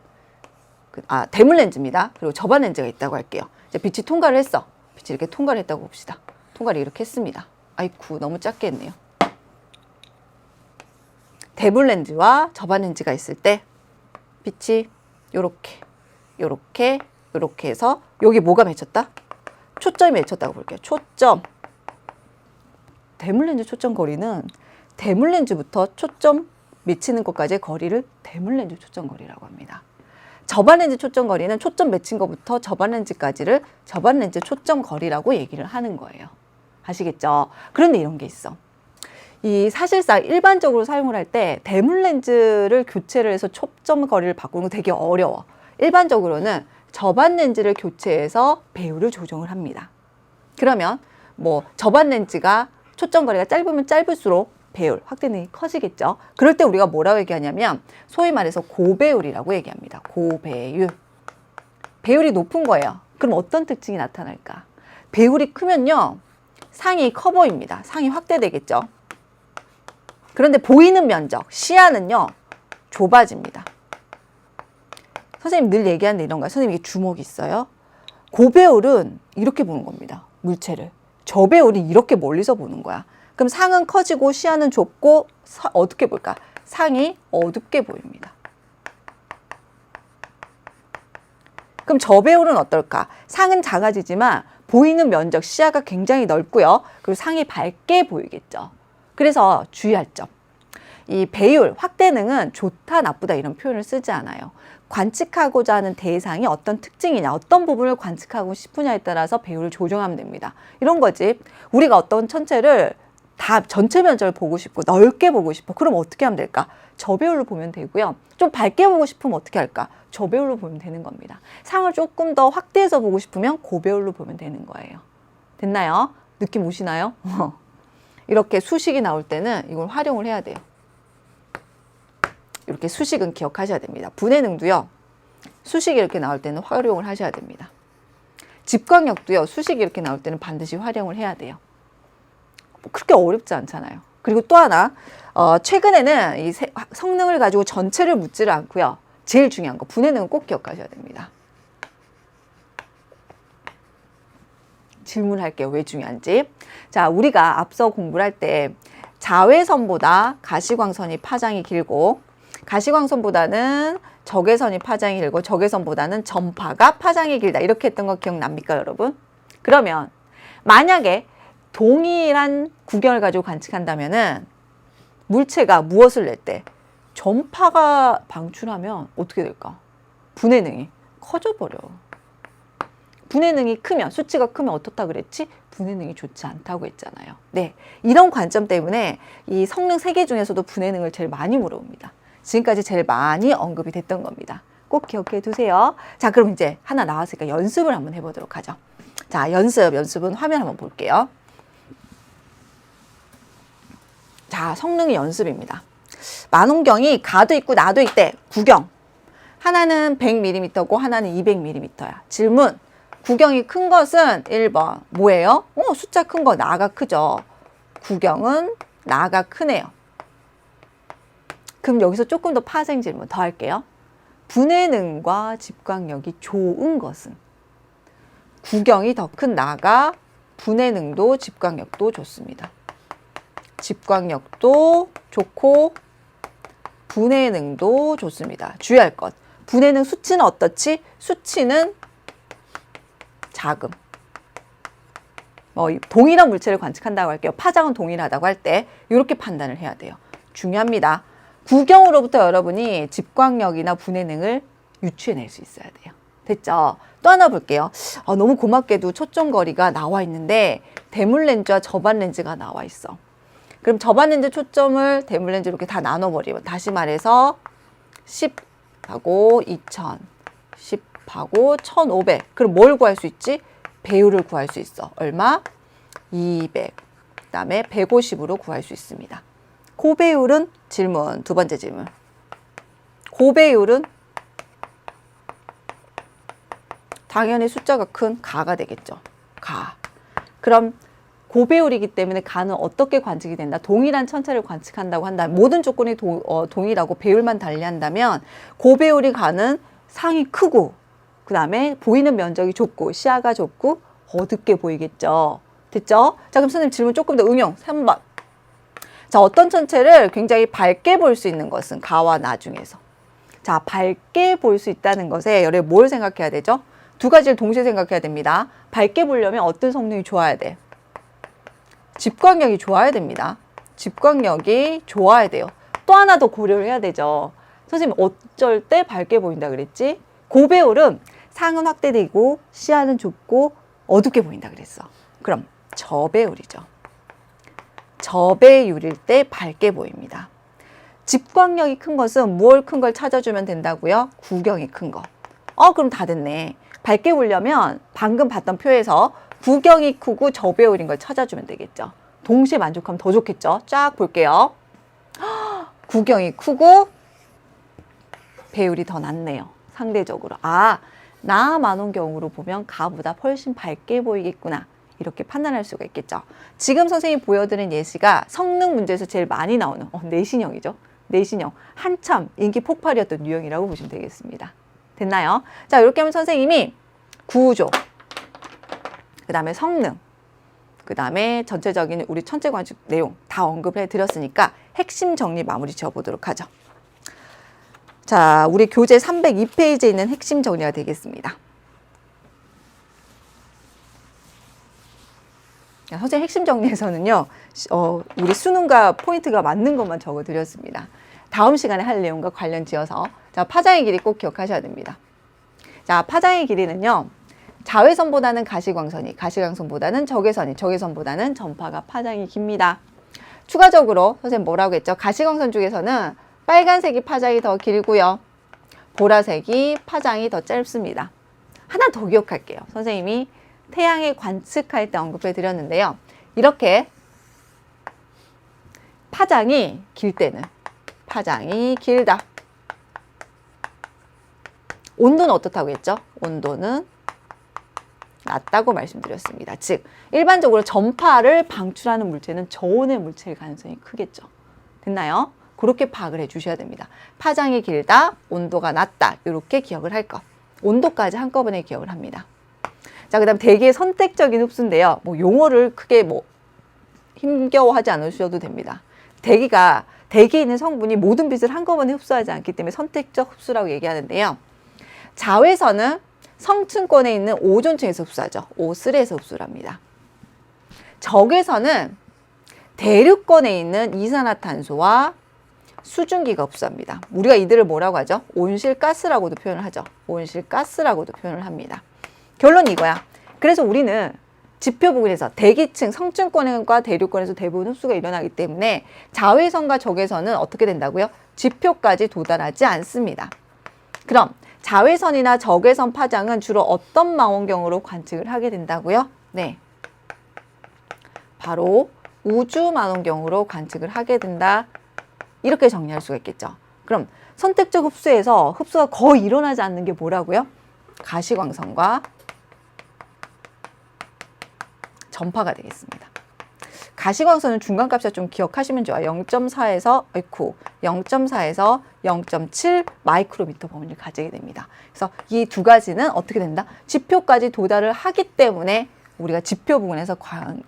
대물렌즈입니다. 그리고 저반렌즈가 있다고 할게요. 이제 빛이 통과를 했어. 빛이 이렇게 통과를 했다고 봅시다. 통과를 이렇게 했습니다. 아이쿠, 너무 작게 했네요. 대물렌즈와 저반렌즈가 있을 때 빛이 요렇게 해서 여기 뭐가 맺혔다? 초점이 맺혔다고 볼게요. 초점. 대물렌즈 초점 거리는 대물렌즈부터 초점 맺히는 것까지의 거리를 대물렌즈 초점 거리라고 합니다. 저반렌즈 초점 거리는 초점 맺힌 것부터 저반렌즈까지를 저반렌즈 초점 거리라고 얘기를 하는 거예요. 아시겠죠? 그런데 이런 게 있어. 사실상 일반적으로 사용을 할 때 대물렌즈를 교체를 해서 초점 거리를 바꾸는 거 되게 어려워. 일반적으로는 저반렌즈를 교체해서 배율을 조정을 합니다. 그러면 저반렌즈가 초점 거리가 짧으면 짧을수록 배율, 확대능이 커지겠죠. 그럴 때 우리가 뭐라고 얘기하냐면 소위 말해서 고배율이라고 얘기합니다. 고배율. 배율이 높은 거예요. 그럼 어떤 특징이 나타날까? 배율이 크면요, 상이 커 보입니다. 상이 확대되겠죠. 그런데 보이는 면적, 시야는요, 좁아집니다. 선생님 늘 얘기하는데 이런 거야. 선생님 이게 주먹이 있어요. 고배율은 이렇게 보는 겁니다. 물체를. 저배율이 이렇게 멀리서 보는 거야. 그럼 상은 커지고 시야는 좁고 어둡게 볼까? 상이 어둡게 보입니다. 그럼 저배율은 어떨까? 상은 작아지지만 보이는 면적, 시야가 굉장히 넓고요. 그리고 상이 밝게 보이겠죠. 그래서 주의할 점. 이 배율, 확대능은 좋다, 나쁘다 이런 표현을 쓰지 않아요. 관측하고자 하는 대상이 어떤 특징이냐, 어떤 부분을 관측하고 싶으냐에 따라서 배율을 조정하면 됩니다. 이런 거지. 우리가 어떤 천체를 다 전체 면적을 보고 싶고 넓게 보고 싶어. 그럼 어떻게 하면 될까? 저배율로 보면 되고요. 좀 밝게 보고 싶으면 어떻게 할까? 저배율로 보면 되는 겁니다. 상을 조금 더 확대해서 보고 싶으면 고배율로 보면 되는 거예요. 됐나요? 느낌 오시나요? 이렇게 수식이 나올 때는 이걸 활용을 해야 돼요. 이렇게 수식은 기억하셔야 됩니다. 분해능도요, 수식이 이렇게 나올 때는 활용을 하셔야 됩니다. 집광력도요, 수식이 이렇게 나올 때는 반드시 활용을 해야 돼요. 그렇게 어렵지 않잖아요. 그리고 또 하나, 최근에는 이 성능을 가지고 전체를 묻지를 않고요. 제일 중요한 거, 분해능은 꼭 기억하셔야 됩니다. 질문할게요. 왜 중요한지. 자, 우리가 앞서 공부를 할 때 자외선보다 가시광선이 파장이 길고 가시광선보다는 적외선이 파장이 길고 적외선보다는 전파가 파장이 길다. 이렇게 했던 거 기억납니까, 여러분? 그러면 만약에 동일한 구경을 가지고 관측한다면은 물체가 무엇을 낼 때 전파가 방출하면 어떻게 될까? 분해능이 커져버려. 분해능이 크면, 수치가 크면 어떻다 그랬지? 분해능이 좋지 않다고 했잖아요. 네, 이런 관점 때문에 이 성능 3개 중에서도 분해능을 제일 많이 물어봅니다. 지금까지 제일 많이 언급이 됐던 겁니다. 꼭 기억해 두세요. 자, 그럼 이제 하나 나왔으니까 연습을 한번 해보도록 하죠. 자, 연습은 화면 한번 볼게요. 자, 성능의 연습입니다. 만원경이 가도 있고 나도 있대. 구경. 하나는 100mm고 하나는 200mm야. 질문. 구경이 큰 것은 1번. 뭐예요? 숫자 큰 거 나가 크죠. 구경은 나가 크네요. 그럼 여기서 조금 더 파생 질문 더 할게요. 분해능과 집광력이 좋은 것은? 구경이 더 큰 나가 분해능도 집광력도 좋습니다. 집광력도 좋고 분해능도 좋습니다. 주의할 것. 분해능 수치는 어떻지? 수치는 작음. 동일한 물체를 관측한다고 할게요. 파장은 동일하다고 할 때 이렇게 판단을 해야 돼요. 중요합니다. 구경으로부터 여러분이 집광력이나 분해능을 유추해낼 수 있어야 돼요. 됐죠? 또 하나 볼게요. 너무 고맙게도 초점거리가 나와 있는데 대물렌즈와 접안렌즈가 나와 있어. 그럼 접안렌즈 초점을 대물렌즈 이렇게 다 나눠버리면 다시 말해서 10하고 2000, 10하고 1500. 그럼 뭘 구할 수 있지? 배율을 구할 수 있어. 얼마? 200. 그 다음에 150으로 구할 수 있습니다. 고배율은? 질문, 두 번째 질문. 고배율은? 당연히 숫자가 큰 가가 되겠죠. 가. 그럼 고배율이기 때문에 가는 어떻게 관측이 된다? 동일한 천체를 관측한다고 한다면 모든 조건이 동일하고 배율만 달리한다면 고배율이 가는 상이 크고 그 다음에 보이는 면적이 좁고 시야가 좁고 어둡게 보이겠죠. 됐죠? 자, 그럼 선생님 질문 조금 더 응용 3번. 자, 어떤 천체를 굉장히 밝게 볼 수 있는 것은 가와 나 중에서. 자, 밝게 볼 수 있다는 것에 여러분 뭘 생각해야 되죠? 두 가지를 동시에 생각해야 됩니다. 밝게 보려면 어떤 성능이 좋아야 돼? 집광력이 좋아야 됩니다. 집광력이 좋아야 돼요. 또 하나 더 고려를 해야 되죠. 선생님 어쩔 때 밝게 보인다 그랬지? 고배율은 상은 확대되고 시야는 좁고 어둡게 보인다 그랬어. 그럼 저배율이죠. 저배율일 때 밝게 보입니다. 집광력이 큰 것은 뭘 큰 걸 찾아주면 된다고요? 구경이 큰 거. 그럼 다 됐네. 밝게 보려면 방금 봤던 표에서 구경이 크고 저배율인 걸 찾아주면 되겠죠. 동시에 만족하면 더 좋겠죠. 쫙 볼게요. 구경이 크고 배율이 더 낮네요. 상대적으로. 나 만원경으로 보면 가보다 훨씬 밝게 보이겠구나. 이렇게 판단할 수가 있겠죠. 지금 선생님이 보여드린 예시가 성능 문제에서 제일 많이 나오는 내신형이죠. 내신형. 한참 인기 폭발이었던 유형이라고 보시면 되겠습니다. 됐나요? 자, 이렇게 하면 선생님이 구조, 그 다음에 성능, 그 다음에 전체적인 우리 천체 관측 내용 다 언급해 드렸으니까 핵심 정리 마무리 지어보도록 하죠. 자, 우리 교재 302페이지에 있는 핵심 정리가 되겠습니다. 선생님 핵심 정리에서는요, 우리 수능과 포인트가 맞는 것만 적어드렸습니다. 다음 시간에 할 내용과 관련 지어서 자, 파장의 길이 꼭 기억하셔야 됩니다. 자, 파장의 길이는요, 자외선보다는 가시광선이, 가시광선보다는 적외선이, 적외선보다는 전파가 파장이 깁니다. 추가적으로 선생님 뭐라고 했죠? 가시광선 중에서는 빨간색이 파장이 더 길고요. 보라색이 파장이 더 짧습니다. 하나 더 기억할게요. 선생님이 태양을 관측할 때 언급해 드렸는데요. 이렇게 파장이 길 때는 파장이 길다. 온도는 어떻다고 했죠? 온도는 낮다고 말씀드렸습니다. 즉 일반적으로 전파를 방출하는 물체는 저온의 물체일 가능성이 크겠죠. 됐나요? 그렇게 파악을 해주셔야 됩니다. 파장이 길다, 온도가 낮다 이렇게 기억을 할 것. 온도까지 한꺼번에 기억을 합니다. 자, 그 다음 대기의 선택적인 흡수인데요. 뭐 용어를 크게 뭐 힘겨워하지 않으셔도 됩니다. 대기에 있는 성분이 모든 빛을 한꺼번에 흡수하지 않기 때문에 선택적 흡수라고 얘기하는데요. 자외선은 성층권에 있는 오존층에서 흡수하죠. O3에서 흡수를 합니다. 적외선은 대륙권에 있는 이산화탄소와 수증기가 흡수합니다. 우리가 이들을 뭐라고 하죠? 온실가스라고도 표현을 하죠. 온실가스라고도 표현을 합니다. 결론이 이거야. 그래서 우리는 지표 부근에서 대기층, 성층권과 대륙권에서 대부분 흡수가 일어나기 때문에 자외선과 적외선은 어떻게 된다고요? 지표까지 도달하지 않습니다. 그럼 자외선이나 적외선 파장은 주로 어떤 망원경으로 관측을 하게 된다고요? 네, 바로 우주 망원경으로 관측을 하게 된다. 이렇게 정리할 수가 있겠죠. 그럼 선택적 흡수에서 흡수가 거의 일어나지 않는 게 뭐라고요? 가시광선과 전파가 되겠습니다. 가시광선은 중간값이 좀 기억하시면 좋아요. 0.4에서 0.7 마이크로미터 범위를 가지게 됩니다. 그래서 이 두 가지는 어떻게 된다? 지표까지 도달을 하기 때문에 우리가 지표 부근에서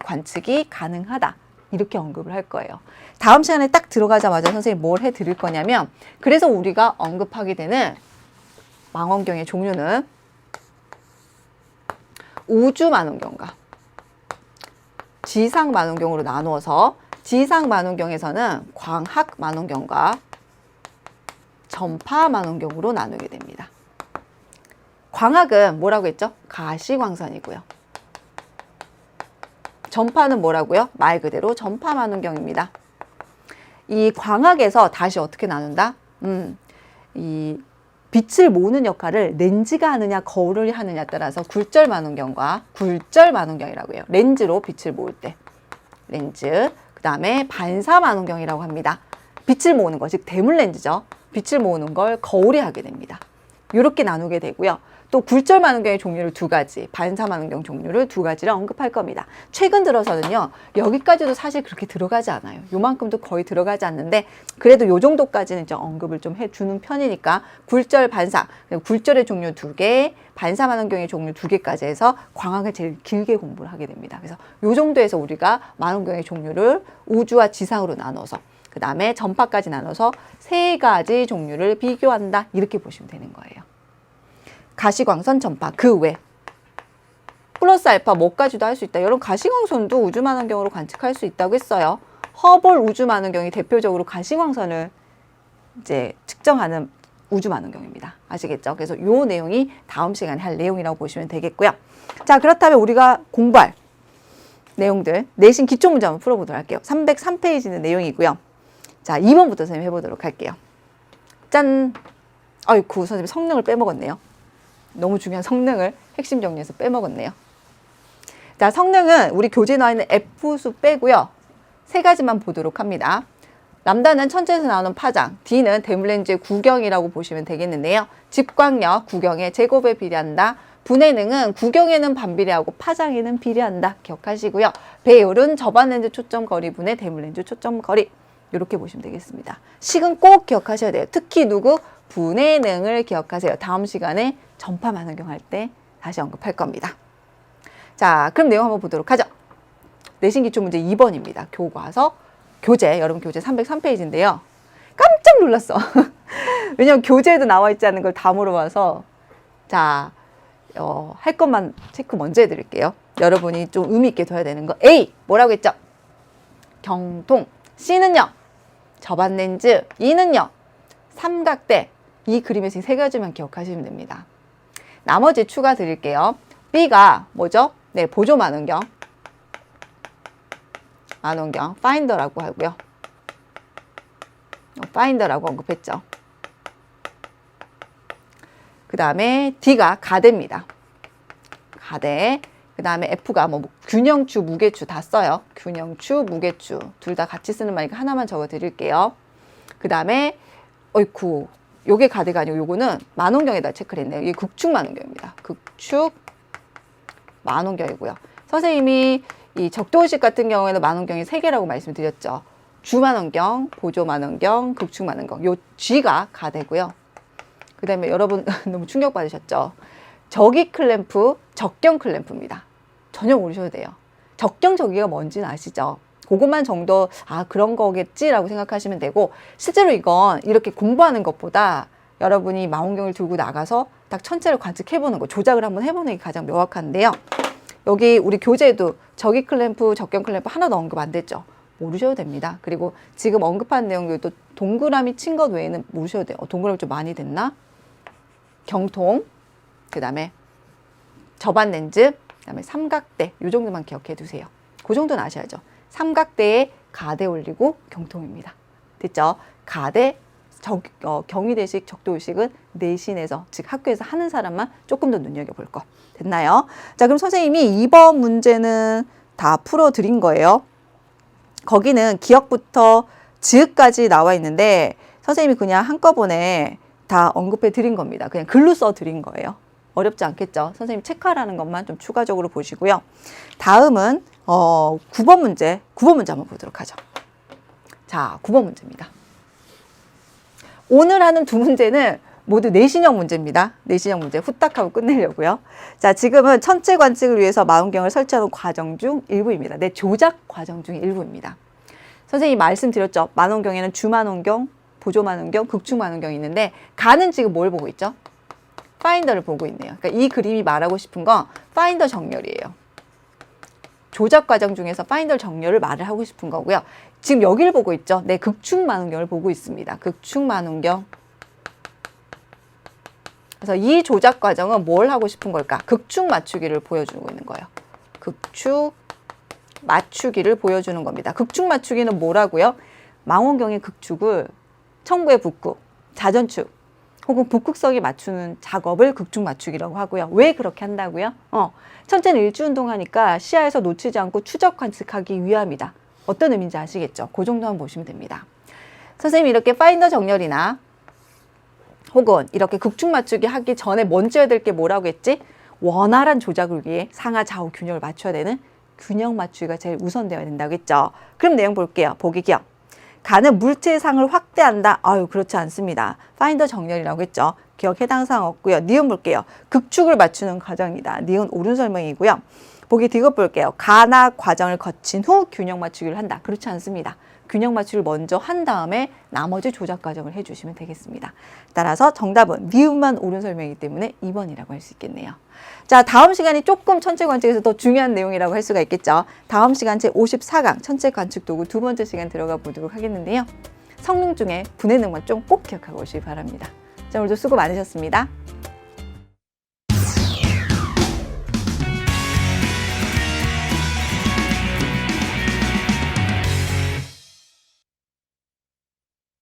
관측이 가능하다. 이렇게 언급을 할 거예요. 다음 시간에 딱 들어가자마자 선생님이 뭘 해드릴 거냐면, 그래서 우리가 언급하게 되는 망원경의 종류는 우주 망원경과 지상 망원경으로 나누어서, 지상 망원경에서는 광학 망원경과 전파 망원경으로 나누게 됩니다. 광학은 뭐라고 했죠? 가시광선이고요. 전파는 뭐라고요? 말 그대로 전파 망원경입니다. 이 광학에서 다시 어떻게 나눈다? 이 빛을 모으는 역할을 렌즈가 하느냐 거울이 하느냐에 따라서 굴절 망원경과 굴절 망원경이라고 해요. 렌즈로 빛을 모을 때 렌즈, 그 다음에 반사 망원경이라고 합니다. 빛을 모으는 거, 즉 대물 렌즈죠. 빛을 모으는 걸 거울이 하게 됩니다. 이렇게 나누게 되고요. 또 굴절 망원경의 종류를 두 가지, 반사 망원경 종류를 두 가지를 언급할 겁니다. 최근 들어서는요, 여기까지도 사실 그렇게 들어가지 않아요. 요만큼도 거의 들어가지 않는데, 그래도 요 정도까지는 좀 언급을 좀 해주는 편이니까, 굴절, 반사, 굴절의 종류 두 개, 반사 망원경의 종류 두 개까지 해서 광학을 제일 길게 공부를 하게 됩니다. 그래서 요 정도에서 우리가 망원경의 종류를 우주와 지상으로 나눠서, 그 다음에 전파까지 나눠서 세 가지 종류를 비교한다. 이렇게 보시면 되는 거예요. 가시광선, 전파, 그 외 플러스 알파 뭐까지도 할 수 있다. 여러분 가시광선도 우주망원경으로 관측할 수 있다고 했어요. 허블 우주망원경이 대표적으로 가시광선을 이제 측정하는 우주망원경입니다. 아시겠죠? 그래서 요 내용이 다음 시간에 할 내용이라고 보시면 되겠고요. 자, 그렇다면 우리가 공부할 내용들 내신 기초문제 한번 풀어보도록 할게요. 303페이지는 내용이고요. 자, 2번부터 선생님 해보도록 할게요. 짠! 아이쿠, 선생님 성능을 빼먹었네요. 너무 중요한 성능을 핵심 정리해서 빼먹었네요. 자, 성능은 우리 교재에 나와 있는 F수 빼고요. 세 가지만 보도록 합니다. 람다는 천체에서 나오는 파장, D는 대물렌즈의 구경이라고 보시면 되겠는데요. 집광력, 구경의 제곱에 비례한다. 분해능은 구경에는 반비례하고 파장에는 비례한다. 기억하시고요. 배율은 접안렌즈 초점거리 분의 대물렌즈 초점거리. 이렇게 보시면 되겠습니다. 식은 꼭 기억하셔야 돼요. 특히 누구? 분해능을 기억하세요. 다음 시간에 전파 망원경 할 때 다시 언급할 겁니다. 자, 그럼 내용 한번 보도록 하죠. 내신 기초 문제 2번입니다. 교과서, 교재, 여러분 교재 303페이지인데요. 깜짝 놀랐어. 왜냐면 교재에도 나와 있지 않은 걸 다 물어봐서. 자, 할 것만 체크 먼저 해드릴게요. 여러분이 좀 의미 있게 둬야 되는 거. A, 뭐라고 했죠? 경통. C는요? 접안렌즈. E는요? 삼각대. 이 그림에서 세 가지만 기억하시면 됩니다. 나머지 추가 드릴게요. B가 뭐죠? 네, 보조 망원경. 망원경, 파인더라고 하고요. 파인더라고 언급했죠. 그 다음에 D가 가대입니다. 가대. 그 다음에 F가 뭐 균형추, 무게추 다 써요. 균형추, 무게추. 둘 다 같이 쓰는 말이니까 하나만 적어 드릴게요. 그 다음에 어이쿠. 요게 가대가 아니고 요거는 망원경에다 체크를 했네요. 이게 극축 망원경입니다. 극축 만원경이고요. 선생님이 이 적도의식 같은 경우에는 만원경이 3개라고 말씀드렸죠. 주만원경, 보조만원경, 극축만원경. 요 G가 가되고요. 그 다음에 여러분 너무 충격받으셨죠? 저기 클램프, 적경 클램프입니다. 전혀 모르셔도 돼요. 적경 저기가 뭔지는 아시죠? 그것만 정도 그런 거겠지라고 생각하시면 되고, 실제로 이건 이렇게 공부하는 것보다 여러분이 망원경을 들고 나가서 딱 천체를 관측해보는 거, 조작을 한번 해보는 게 가장 명확한데요. 여기 우리 교재에도 저기 클램프, 적경 클램프 하나도 언급 안 됐죠? 모르셔도 됩니다. 그리고 지금 언급한 내용들도 동그라미 친 것 외에는 모르셔도 돼요. 동그라미 좀 많이 됐나? 경통, 그 다음에 접안 렌즈, 그 다음에 삼각대, 이 정도만 기억해 두세요. 그 정도는 아셔야죠. 삼각대에 가대 올리고 경통입니다. 됐죠? 가대, 경희대식, 적도의식은 내신에서, 즉 학교에서 하는 사람만 조금 더 눈여겨볼 거. 됐나요? 자, 그럼 선생님이 2번 문제는 다 풀어드린 거예요. 거기는 기억부터 지읒까지 나와 있는데 선생님이 그냥 한꺼번에 다 언급해 드린 겁니다. 그냥 글로 써 드린 거예요. 어렵지 않겠죠? 선생님 체크하라는 것만 좀 추가적으로 보시고요. 다음은 9번 문제 한번 보도록 하죠. 자, 9번 문제입니다. 오늘 하는 두 문제는 모두 내신형 문제입니다. 내신형 문제 후딱 하고 끝내려고요. 자, 지금은 천체 관측을 위해서 망원경을 설치하는 과정 중 일부입니다. 내 조작 과정 중 일부입니다. 선생님이 말씀드렸죠. 만원경에는 주만원경, 보조만원경, 극축만원경이 있는데 가는 지금 뭘 보고 있죠? 파인더를 보고 있네요. 그러니까 이 그림이 말하고 싶은 건 파인더 정렬이에요. 조작 과정 중에서 파인더 정렬을 말을 하고 싶은 거고요. 지금 여기를 보고 있죠. 네, 극축만원경을 보고 있습니다. 극축만원경. 그래서 이 조작 과정은 뭘 하고 싶은 걸까? 극축 맞추기를 보여주고 있는 거예요. 극축 맞추기를 보여주는 겁니다. 극축 맞추기는 뭐라고요? 망원경의 극축을 청구의 북극, 자전축 혹은 북극성이 맞추는 작업을 극축 맞추기라고 하고요. 왜 그렇게 한다고요? 천체는 일주운동하니까 시야에서 놓치지 않고 추적 관측하기 위함이다. 어떤 의미인지 아시겠죠? 그 정도만 보시면 됩니다. 선생님이 이렇게 파인더 정렬이나 혹은 이렇게 극축 맞추기 하기 전에 먼저 해야 될 게 뭐라고 했지? 원활한 조작을 위해 상하 좌우 균형을 맞춰야 되는 균형 맞추기가 제일 우선되어야 된다고 했죠. 그럼 내용 볼게요. 보기 기억. 가는 물체의 상을 확대한다. 그렇지 않습니다. 파인더 정렬이라고 했죠. 기억 해당 사항 없고요. 니은 볼게요. 극축을 맞추는 과정이다. 니은 옳은 설명이고요. 보기 디귿 볼게요. 가나 과정을 거친 후 균형 맞추기를 한다. 그렇지 않습니다. 균형 맞추기를 먼저 한 다음에 나머지 조작 과정을 해주시면 되겠습니다. 따라서 정답은 니은만 옳은 설명이기 때문에 2번이라고 할 수 있겠네요. 자, 다음 시간이 조금 천체 관측에서 더 중요한 내용이라고 할 수가 있겠죠. 다음 시간 제 54강 천체 관측 도구 두 번째 시간 들어가 보도록 하겠는데요. 성능 중에 분해능만 좀 꼭 기억하고 오시기 바랍니다. 자, 오늘도 수고 많으셨습니다.